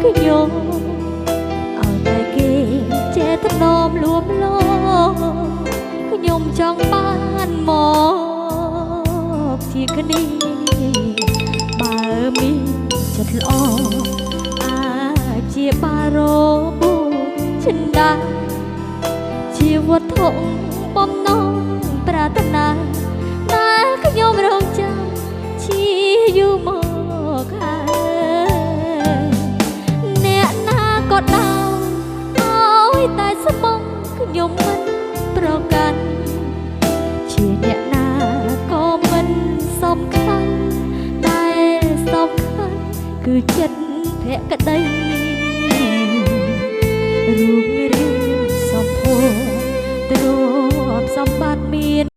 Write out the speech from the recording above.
ខ្ញុំឲ្យតែគេចេះថ្នមលួមលោខ្ញុំចង់បានមកជាគ្នាបើមានចិត្តល្អអាចជាបារោបុចិនដាជាវត្ថុបំណងប្រាថ្នាដែលខ្ញុំរងចាំជាយូរមកហើយអ្នកណាក៏ដោយឲ្យតែស្មងខ្ញុំមិនប្រកាន់ជាអ្នកណាក៏មិនសំខាន់តែសំខាន់គឺចិត្តភក្តីរូប